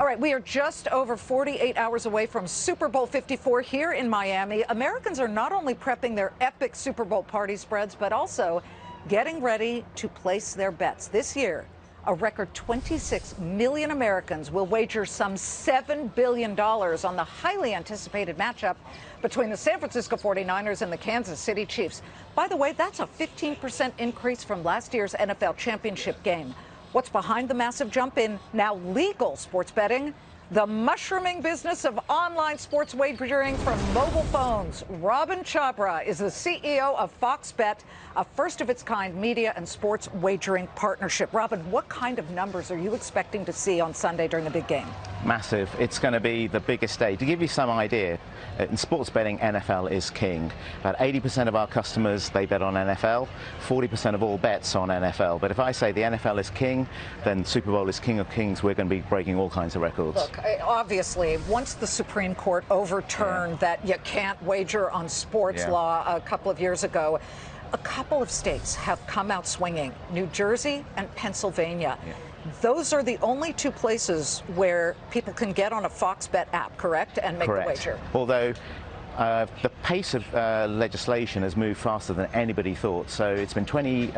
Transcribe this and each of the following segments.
All right, we are just over 48 hours away from Super Bowl 54 here in Miami. Americans are not only prepping their epic Super Bowl party spreads, but also getting ready to place their bets. This year, a record 26 million Americans will wager some $7 billion on the highly anticipated matchup between the San Francisco 49ers and the Kansas City Chiefs. By the way, that's a 15% increase from last year's NFL championship game. What's behind the massive jump in now legal sports betting? The mushrooming business of online sports wagering from mobile phones. Robin Chhabra is the CEO of Fox Bet, a first-of-its-kind media and sports wagering partnership. Robin, what kind of numbers are you expecting to see on Sunday during the big game? Massive. It's going to be the biggest day. To give you some idea, in sports betting, NFL is king. About 80% of our customers, they bet on NFL. 40% of all bets on NFL. But if I say the NFL is king, then Super Bowl is king of kings. We're going to be breaking all kinds of records. Look, obviously, once the Supreme Court overturned that you can't wager on sports law a couple of years ago, a couple of states have come out swinging, New Jersey and Pennsylvania. Those are the only two places where people can get on a Fox Bet app, correct, and make the wager. Although the pace of legislation has moved faster than anybody thought. So it's been 20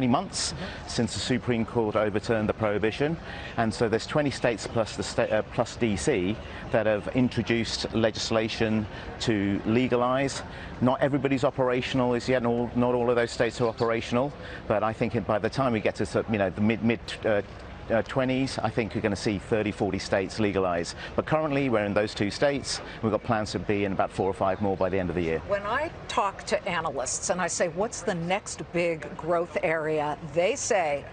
months since the Supreme Court overturned the prohibition, and so there's 20 states plus plus DC that have introduced legislation to legalize. Not everybody's operational as yet. Not all of those states are operational, but I think by the time we get to the mid 20s, I think you're going to see 30, 40 states legalize. But currently, we're in those two states. We've got plans to be in about 4 or 5 more by the end of the year. When I talk to analysts and I say, what's the next big growth area? They say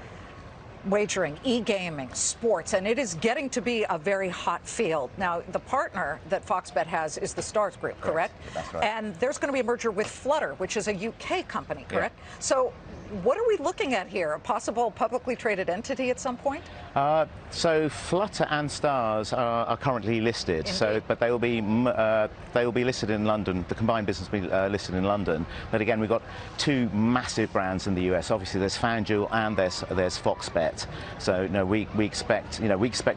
wagering, e-gaming, sports, and it is getting to be a very hot field. Now, the partner that Fox Bet has is the Stars Group, correct? That's right. And there's going to be a merger with Flutter, which is a UK company, correct? Yeah. So what are we looking at here? A possible publicly traded entity at some point? So Flutter and Stars are currently listed. Indeed. So, but they will be listed in London. The combined business will be listed in London. But again, we've got two massive brands in the US. Obviously, there's FanDuel and there's Fox Bet. So, we expect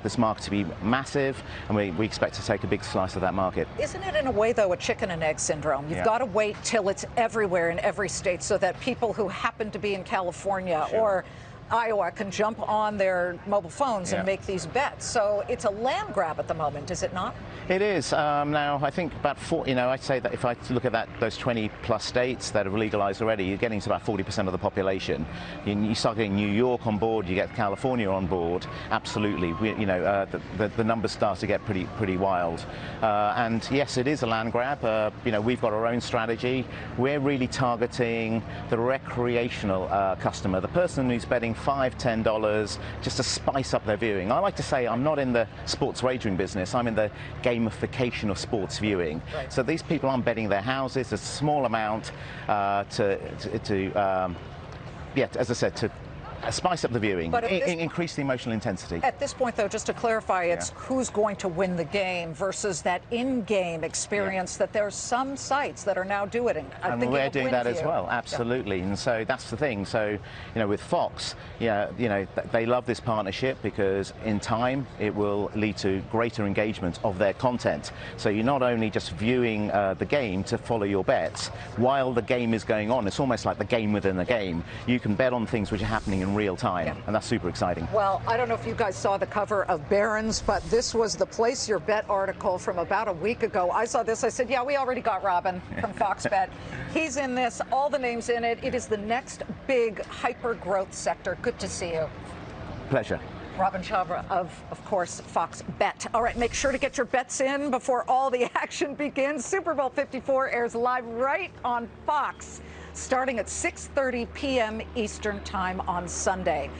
this market to be massive, and we expect to take a big slice of that market. Isn't it in a way though a chicken and egg syndrome? You've got to wait till it's everywhere in every state so that people who happen to be in California or Iowa can jump on their mobile phones and make these bets. So it's a land grab at the moment, is it not? It is. Now, I think about I'd say that if I look at those 20 plus states that have legalized already, you're getting to about 40% of the population. You start getting New York on board, you get California on board. Absolutely. The numbers start to get pretty wild. And yes, it is a land grab. We've got our own strategy. We're really targeting the recreational customer, the person who's betting $5, $10 just to spice up their viewing. I like to say I'm not in the sports wagering business. I'm in the gamification of sports viewing. Right. So these people aren't betting their houses. A small amount as I said, to spice up the viewing, but increase the emotional intensity. At this point, though, just to clarify, it's who's going to win the game versus that in-game experience that there's some sites that are now doing it. And we're doing that as well, absolutely. And so that's the thing. So, with Fox, they love this partnership because in time it will lead to greater engagement of their content. So you're not only just viewing the game to follow your bets while the game is going on. It's almost like the game within the game. You can bet on things which are happening in real time, and that's super exciting. Well, I don't know if you guys saw the cover of Barron's, but this was the Place Your Bet article from about a week ago. I saw this, I said, yeah, we already got Robin from Fox Bet. He's in this, all the names in it. It is the next big hyper-growth sector. Good to see you. Pleasure. Robin Chhabra of course, Fox Bet. All right, make sure to get your bets in before all the action begins. Super Bowl 54 airs live right on Fox, starting at 6:30 p.m. Eastern Time on Sunday.